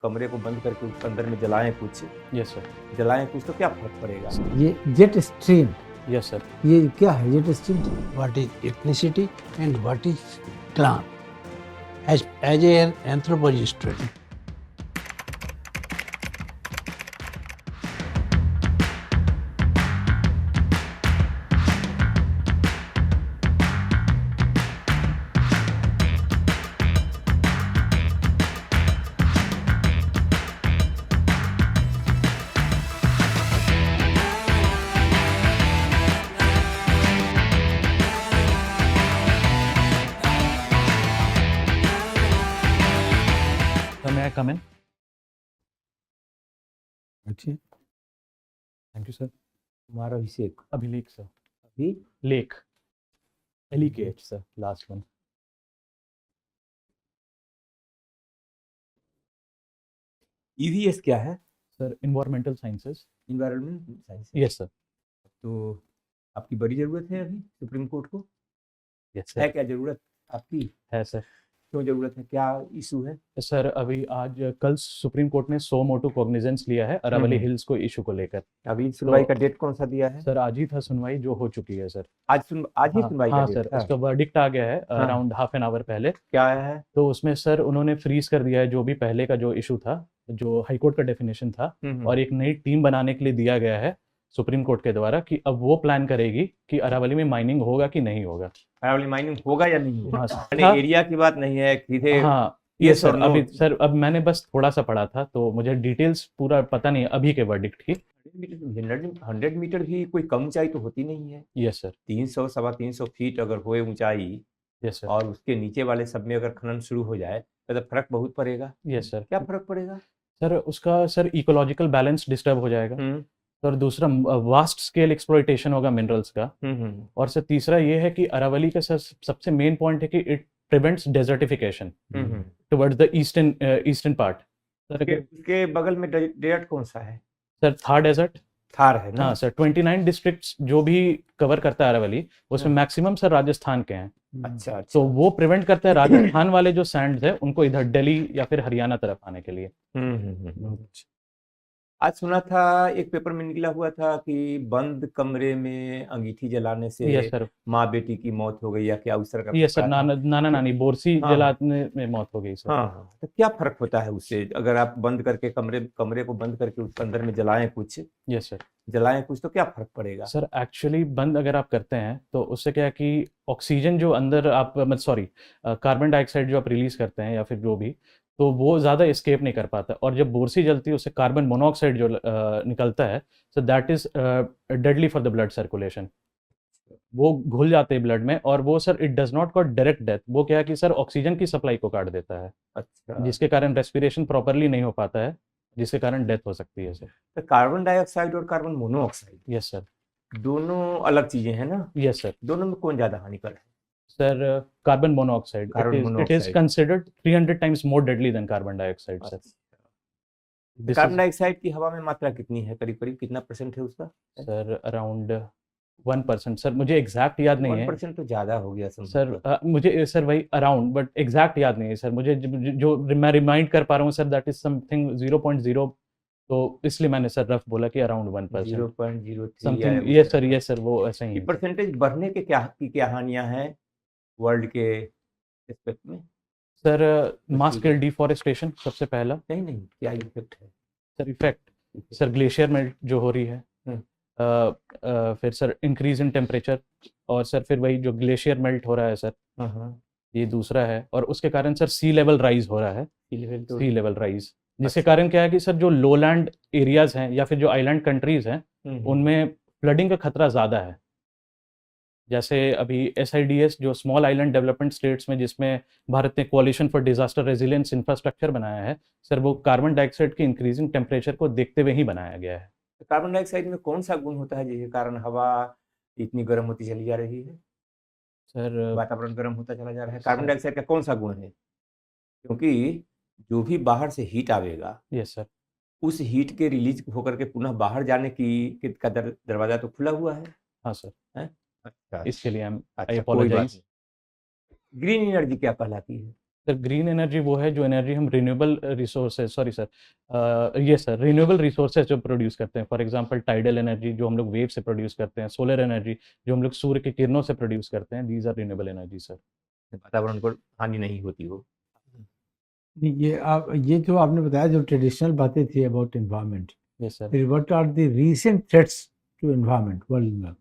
कमरे को बंद करके उसके अंदर में जलाएं कुछ, यस सर। जलाएं कुछ तो क्या फर्क पड़ेगा? ये जेट स्ट्रीम, यस सर। ये क्या है jet stream? what is ethnicity and what is clan as an anthropology student. Sir may I come in? अच्छी थैंक यू सर। तुम्हारा अभिषेक अभिलेख सर। अभी लेख LEKH sir, last one. EVS क्या है? Sir environmental sciences. Environment science. Yes sir. तो आपकी बड़ी जरूरत है अभी सुप्रीम कोर्ट को? यस है सर। क्या जरूरत आपकी? है सर। क्यों जरूरत है, क्या इशू है? सर अभी कल सुप्रीम कोर्ट ने सो मोटो कॉग्निजेंस लिया है अरावली हिल्स को इशू को लेकर। अभी सुनवाई का डेट कौन सा दिया है? सर आज ही था सुनवाई, जो हो चुकी है सर। आज ही सुनवाई का हाँ डेट सर, था? उसका वर्डिक्ट आ गया है अराउंड हाफ एन आवर पहले। क्या है? तो उसमें सर उन्होंने फ्रीज कर दिया है जो भी पहले का जो इशू था, जो हाईकोर्ट का डेफिनेशन था, और एक नई टीम बनाने के लिए दिया गया है सुप्रीम कोर्ट के द्वारा कि अब वो प्लान करेगी कि अरावली में माइनिंग होगा कि नहीं होगा। अरावली माइनिंग होगा या नहीं होगा? हाँ सर। यानी एरिया की बात नहीं है, सीधे हाँ ये ये सर और अभी नो। सर अब मैंने बस थोड़ा सा पढ़ा था तो मुझे डिटेल्स पूरा पता नहीं है अभी के वर्डिक्ट की। 100 मीटर भी कोई कम ऊंचाई तो होती नहीं है। Yes sir. 300 सवा 300 फीट अगर होए ऊंचाई यस सर। और उसके नीचे वाले सब में अगर खनन शुरू हो जाए तो फर्क बहुत पड़ेगा। Yes sir. क्या फर्क पड़ेगा? सर उसका सर इकोलॉजिकल बैलेंस डिस्टर्ब हो जाएगा। हम्म सर दूसरा वास्ट स्केल एक्सप्लॉइटेशन होगा मिनरल्स का। और सर तीसरा ये है कि अरावली का सर सबसे मेन पॉइंट है कि it prevents desertification towards the eastern part. Sir उसके बगल में डेजर्ट कौन सा है? Sir Thar desert. थार है ना? हाँ सर, 29 डिस्ट्रिक्ट्स जो भी कवर करता है अरावली, उसमें मैक्सिमम सर राजस्थान के हैं। अच्छा तो वो प्रिवेंट करता है राजस्थान वाले जो सैंड्स है उनको इधर दिल्ली या फिर हरियाणा तरफ आने के लिए। आज सुना था, एक पेपर में निकला हुआ था कि बंद कमरे में अंगीठी जलाने यस से सर। माँ बेटी की मौत हो गई या क्या उस तरह का यस सर, पकड़ा था? नाना नानी बोरसी हाँ। जलाने में मौत हो गई सर। हाँ, तो क्या फर्क होता है उससे अगर आप बंद करके कमरे को बंद करके उसके अंदर में जलाएं कुछ, यस सर। जलाएं कुछ तो क्या फर्क पड़ेगा? सर एक्चुअली बंद अगर आप करते हैं तो उससे क्या है कि ऑक्सीजन जो अंदर आप कार्बन डाइऑक्साइड जो आप रिलीज करते हैं या फिर जो भी, तो वो ज़्यादा एस्केप नहीं कर पाता, और जब बोरसी जलती है उससे कार्बन मोनोऑक्साइड जो निकलता है, so that is deadly for the blood circulation. वो घुल जाते हैं ब्लड में, और वो sir it does not cause direct death, वो क्या है कि सर ऑक्सीजन की सप्लाई को काट देता है, अच्छा, जिसके कारण रेस्पिरेशन प्रॉपरली नहीं हो पाता है, जिसके कारण डेथ हो सकती है सर। तो कार्बन डाइऑक्साइड और कार्बन मोनोऑक्साइड यस सर। दोनों अलग चीजें हैं ना? Yes sir. दोनों में कौन ज्यादा हानिकर है? Sir carbon monoxide Carbon it is monoxide. Considered 300 times more deadly than carbon dioxide sir. अच्छा। कार्बन डाइऑक्साइड की हवा में मात्रा कितनी है, करीब करीब कितना परसेंट है उसका? Sir around 1%। सर मुझे एग्जैक्ट याद नहीं है 1% तो ज्यादा हो गया सर। मुझे सर वही अराउंड, बट एग्जैक्ट याद नहीं है सर मुझे। जो मैं रिमाइंड कर पा रहा हूँ सर, दैट इज समथिंग 0.0, तो इसलिए मैंने सर रफ बोला कि around 1%। 0.03 something. Yes sir, yes sir, वो ऐसा ही है। परसेंटेज बढ़ने के क्या हानियां हैं वर्ल्ड के एस्पेक्ट में? सर मास स्केल डिफॉरेस्टेशन सबसे पहला। नहीं, क्या इफेक्ट है? Sir effect sir glacier melt जो हो रही है, फिर सर इंक्रीज इन टेम्परेचर, और सर फिर वही जो ग्लेशियर मेल्ट हो रहा है सर, ये दूसरा है, और उसके कारण सर सी लेवल राइज हो रहा है। सी लेवल राइज जिसके कारण क्या है कि सर जो लोलैंड एरियाज हैं या फिर जो आइलैंड कंट्रीज हैं उनमें फ्लडिंग का खतरा ज़्यादा है। जैसे अभी SIDS जो स्मॉल आइलैंड डेवलपमेंट स्टेट्स में, जिसमें भारत ने कोalition फॉर डिजास्टर रेजिलियंस इंफ्रास्ट्रक्चर बनाया है सर, वो कार्बन डाइऑक्साइड के इंक्रीजिंग टेम्परेचर को देखते हुए ही बनाया गया है। कार्बन डाइऑक्साइड में कौन सा गुण होता है जिसके कारण हवा इतनी गर्म होती चली जा रही है, सर वातावरण गर्म होता चला जा रहा है? कार्बन डाइऑक्साइड का कौन सा गुण है? क्योंकि जो भी बाहर से हीट आवेगा, यस सर, उस हीट के रिलीज होकर के पुनः बाहर जाने का दरवाजा तो खुला हुआ है। हाँ सर। अच्छा, इसके लिए आई अच्छा, कोई बात अपोलोजाइज। नहीं। ग्रीन एनर्जी क्या कहलाती है? सर ग्रीन एनर्जी वो है जो एनर्जी हम रिन्यूएबल रिसोर्सेज सॉरी सर ये सर रिन्यूएबल रिसोर्सेज जो प्रोड्यूस करते हैं, फॉर एग्जांपल टाइडल एनर्जी जो हम लोग वेव से प्रोड्यूस करते हैं, सोलर एनर्जी जो हम लोग सूर्य की किरणों से प्रोड्यूस करते हैं, these are renewable energy sir. वातावरण को हानि नहीं होती हो। नहीं, ये जो आपने बताया जो ट्रेडिशनल बातें थी about environment, yes sir. What are the recent threats to environment world में?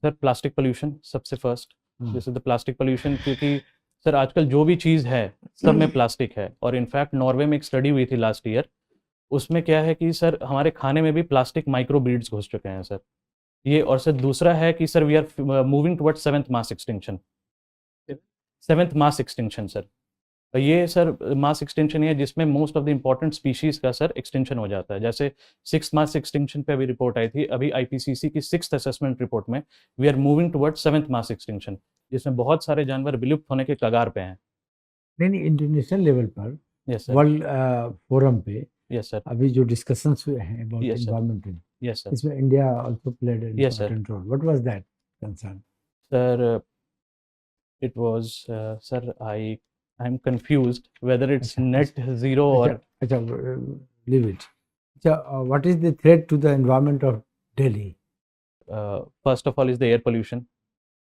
सर प्लास्टिक पोल्यूशन सबसे first, this is the plastic pollution, क्योंकि सर आजकल जो भी चीज़ है सब में प्लास्टिक है। और इनफैक्ट नॉर्वे में एक स्टडी हुई थी लास्ट ईयर, उसमें क्या है कि सर हमारे खाने में भी प्लास्टिक माइक्रो बीड्स घुस चुके हैं सर ये। और सर दूसरा है कि sir we are moving towards seventh mass extinction, seventh mass extinction sir. ये सर मास एक्सटेंशन है जिसमें most of the important species का सर एक्सटेंशन हो जाता है। जैसे सिक्स मास एक्सटिंक्शन पे अभी रिपोर्ट आई थी, अभी आईपीसीसी की 6th असेसमेंट रिपोर्ट में we are moving towards seventh mass extinction, जिसमें बहुत सारे जानवर विलुप्त होने के कगार पे हैं। नहीं, इंटरनेशनल लेवल पर यस सर। वर्ल्ड फोरम पे यस सर। अभी जो डिस्कशंस हुए हैं about Yes, sir. Environment, yes sir. इसमें India also played an Yes, sir. Important role. What was that concern? Sir it was sir I'm confused whether it's अच्छा, net zero or अच्छा, leave it. अच्छा, what is the threat to the environment of Delhi? first of all is the air pollution.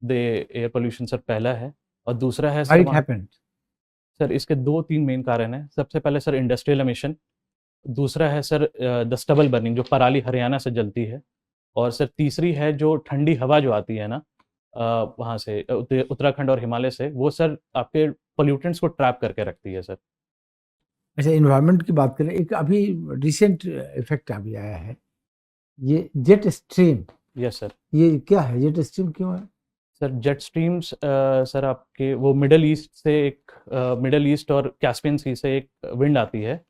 the air pollution sir पहला है, और दूसरा है why it sir happened? Sir इसके 2-3 main कारण हैं। सबसे पहले सर इंडस्ट्रियल एमिशन, दूसरा है सर द स्टबल बर्निंग जो पराली हरियाणा से जलती है, और सर तीसरी है जो ठंडी हवा जो आती है ना वहाँ से उत्तराखंड और हिमालय से, वो सर आपके पोल्यूटेंट्स को ट्रैप करके रखती है सर। अच्छा, एनवायरनमेंट की बात करें, एक अभी रिसेंट इफेक्ट अभी आया है, ये जेट स्ट्रीम। Yes sir. ये क्या है? जेट स्ट्रीम क्यों है? सर जेट स्ट्रीम्स सर आपके वो मिडल ईस्ट से एक मिडल ईस्ट और कैस्पियन सी से एक विंड आती है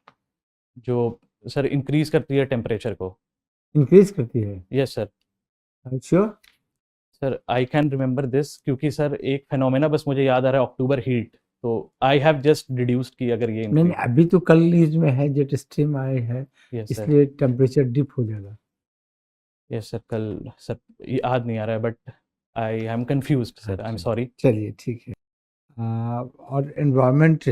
जो सर इंक्रीज करती है टेम्परेचर को। इंक्रीज करती है? Yes sir. Sure sir I can remember this, क्योंकि सर एक फेनोमेना बस मुझे याद आ रहा है, अक्टूबर हीट, तो आई हैव जस्ट डिड्यूस्ड कि अगर ये नहीं, अभी तो कल न्यूज में है जेट स्ट्रीम आए है, यस सर। इसलिए टेम्परेचर डिप हो जाएगा। यस सर, कल सर याद नहीं आ रहा है, but I am confused sir, I am sorry. चलिए ठीक है। और एनवायरनमेंट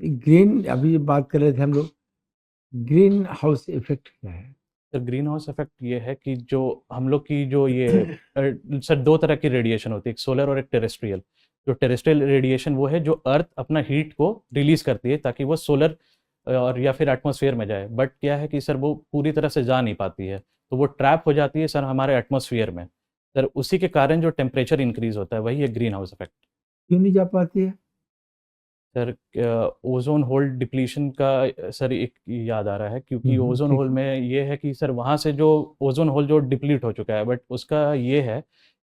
ग्रीन, अभी बात कर रहे थे हम लोग, ग्रीन हाउस इफेक्ट क्या है? सर ग्रीन हाउस इफेक्ट ये है कि जो हम लोग की जो ये सर 2 तरह की रेडिएशन होती है, एक सोलर और एक टेरेस्ट्रियल। जो टेरेस्ट्रियल रेडिएशन वो है जो अर्थ अपना हीट को रिलीज करती है ताकि वो सोलर और या फिर एटमॉस्फेयर में जाए, बट क्या है कि सर वो पूरी तरह से जा नहीं पाती है, तो वो ट्रैप हो जाती है सर हमारे एटमॉस्फेयर में। सर उसी के कारण जो टेम्परेचर इंक्रीज होता है वही है ग्रीन हाउस इफेक्ट। क्यों नहीं जा पाती है? सर ओजोन होल डिप्लीशन का सर एक याद आ रहा है, क्योंकि ओजोन ठीक होल में ये है कि सर वहाँ से जो ओजोन होल जो डिप्लीट हो चुका है, बट उसका ये है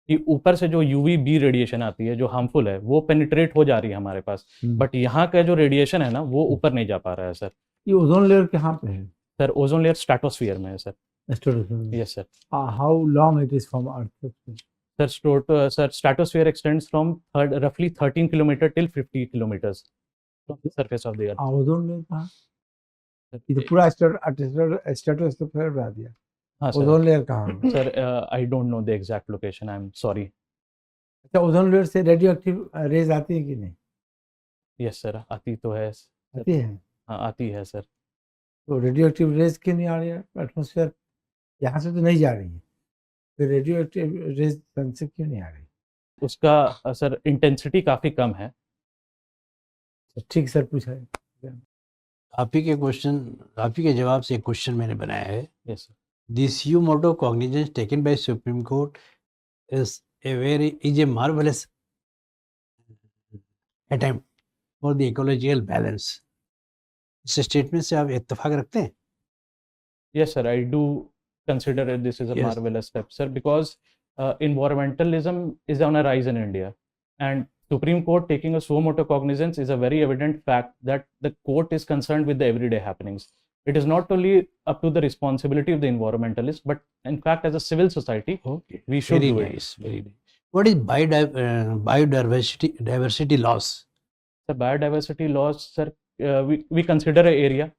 कि ऊपर से जो यूवी बी रेडिएशन आती है जो हार्मफुल है वो पेनिट्रेट हो जा रही है हमारे पास, बट यहाँ का जो रेडिएशन है ना वो ऊपर नहीं जा पा रहा है सर। ये ओजोन लेयर कहाँ पे है? सर ओजोन लेयर स्ट्रेटोस्फीयर में है sir. Stratosphere. Yes sir. How long it is from Earth? Sir stratosphere extends from रफली 13 kilometre till 50 kilometres from the surface of the earth. Ozone layer कहाँ? ये तो पूरा स्ट्रेटोस्फीयर बना दिया। हाँ सर। ओजोन लेयर कहाँ है? Sir I don't know the exact location, I am sorry. अच्छा, ओजोन लेयर से रेडियोएक्टिव रेज आती है कि नहीं? यस सर, आती तो है। आती है। हाँ आती है सर। तो रेडियोएक्टिव रेज क्यों नहीं आ रही है एटमॉस्फेयर? यहाँ से तो नहीं जा रही है, तो रेडियोएक्टिव रेज सन से क्यों नहीं आ रही? उसका सर इंटेंसिटी काफ़ी कम है। ठीक सर, पूछा है। आप ही के क्वेश्चन, आप ही के जवाब से एक क्वेश्चन मैंने बनाया है। Yes sir. The suo motu cognizance taken by Supreme Court is a marvelous attempt for the ecological balance. इस स्टेटमेंट से आप इत्तेफाक रखते हैं? Yes sir, I do consider it this is a Yes. marvelous step, sir, because environmentalism is on a rise in India, and Supreme Court taking a suo motu cognizance is a very evident fact that the court is concerned with the everyday happenings. It is not only up to the responsibility of the environmentalist, but in fact, as a civil society, Okay. we should Very do it. nice. Very nice. What is biodiversity loss? The biodiversity loss, sir, we consider an area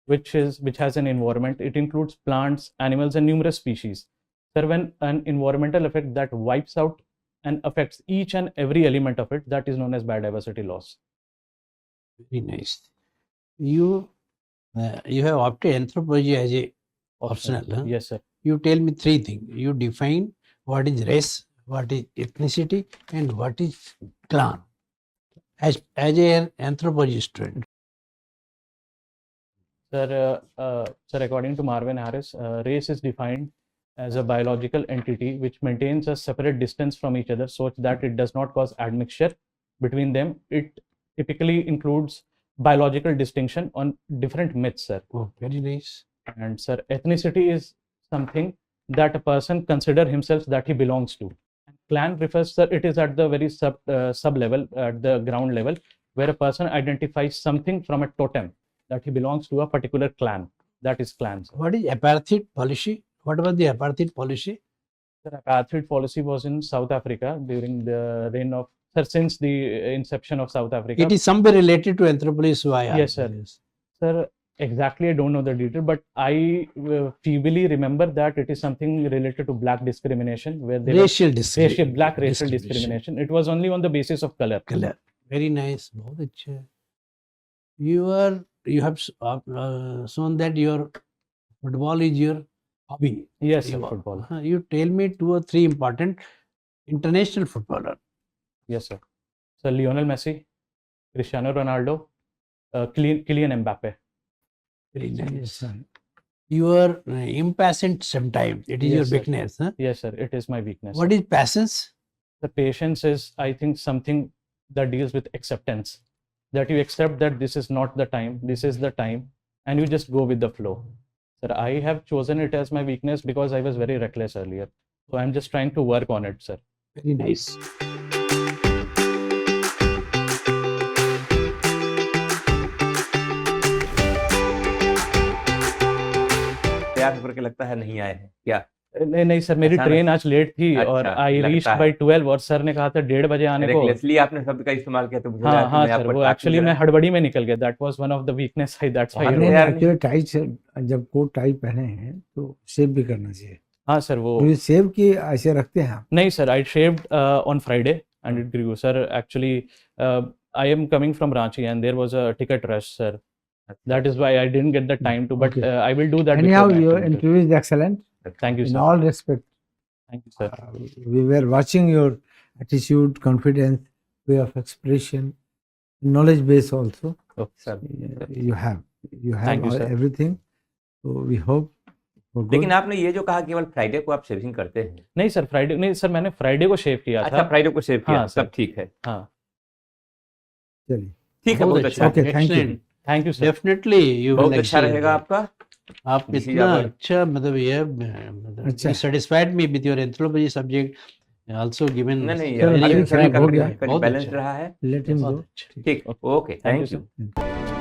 which has an environment. It includes plants, animals, and numerous species. Sir, when an environmental effect that wipes out and affects each and every element of it, that is known as biodiversity loss. Very nice. You have opted anthropology as a optional. Huh? Yes, sir. You tell me three things. You define what is race, what is ethnicity, and what is clan. As an anthropology student. Sir, according to Marvin Harris, race is defined as a biological entity which maintains a separate distance from each other so that it does not cause admixture between them. It typically includes biological distinction on different myths, sir. Oh, very nice. And sir, ethnicity is something that a person consider himself that he belongs to. Clan refers, sir, it is at the very sub level, at the ground level, where a person identifies something from a totem that he belongs to a particular clan. That is clan. Sir. What is apartheid policy? What was the apartheid policy? The apartheid policy was in South Africa during the reign of, sir, since the inception of South Africa. It is somewhere related to anthropology, so I Yes, sir. Sir, exactly, I don't know the detail, but I feebly remember that it is something related to black discrimination, where they racial black racial discrimination. It was only on the basis of color. Color. Very nice. बहुत अच्छा. You have shown that your football is your hobby. Yes, sir, football. You tell me 2 or 3 important international footballer. Yes, sir. So Lionel Messi, Cristiano Ronaldo, Kylian Mbappe. Very nice. You are impatient sometimes. It is Yes, your sir. weakness. Huh? Yes, sir. It is my weakness. What is patience? The patience is, I think, something that deals with acceptance. That you accept that this is not the time, this is the time, and you just go with the flow. Sir, I have chosen it as my weakness because I was very reckless earlier. So I'm just trying to work on it, sir. Very nice. तैयार होकर के लगता है नहीं आए हैं क्या? नहीं सर, मेरी अचानक? ट्रेन आज लेट थी अच्छा, और आई लगता रीच्ड है। बाय 12 और सर ने कहा था 1:30 बजे आने को। रेकलेसली आपने शब्द का इस्तेमाल किया तो मुझे लगा हाँ कि हाँ मैं सर, आपको वो टास्क एक्चुअली दे मैं रहा हड़बड़ी में निकल गया। That was one of the weakness, that's हाँ, व्हाई। तो आपने यार एक्चुअली टाई से जब कोट टाई पहने हैं तो शेव भी करना चाहिए। हाँ सर, वो तो ये शेव की ऐसे रखते हैं आप? नहीं sir, I shaved on Friday and it grew. Sir actually I am coming from Ranchi and there was a ticket rush sir, that is why I didn't get the time to, but Okay. I will do that. Anyhow, your interview is excellent. Thank you In सर, all respect, thank you sir. we were watching your attitude, confidence, way of expression, knowledge base also. Sir. You have Thank you, sir. everything. So we hope for good. लेकिन आपने ये जो कहा केवल Friday को आप shaving करते हैं। नहीं सर, फ्राइडे नहीं सर, मैंने फ्राइडे को शेव किया अच्छा, था। फ्राइडे को शेव किया हाँ, सब सर। ठीक है। हाँ, चलिए, ठीक है, बहुत अच्छा। Okay, thank you. Excellent. Thank you sir. Definitely you will बहुत अच्छा excel. रहेगा आपका। आप This is इतना our- अच्छा मतलब ये मतलब अच्छा। you satisfied me with your anthropology subject, also given नहीं नहीं, चलो, अभी लेकिन सभी खराब हो गया। का बहुत बैलेंस अच्छा। रहा है। let him बहुत go. अच्छा। ठीक, okay, Thank thank you, you. sir.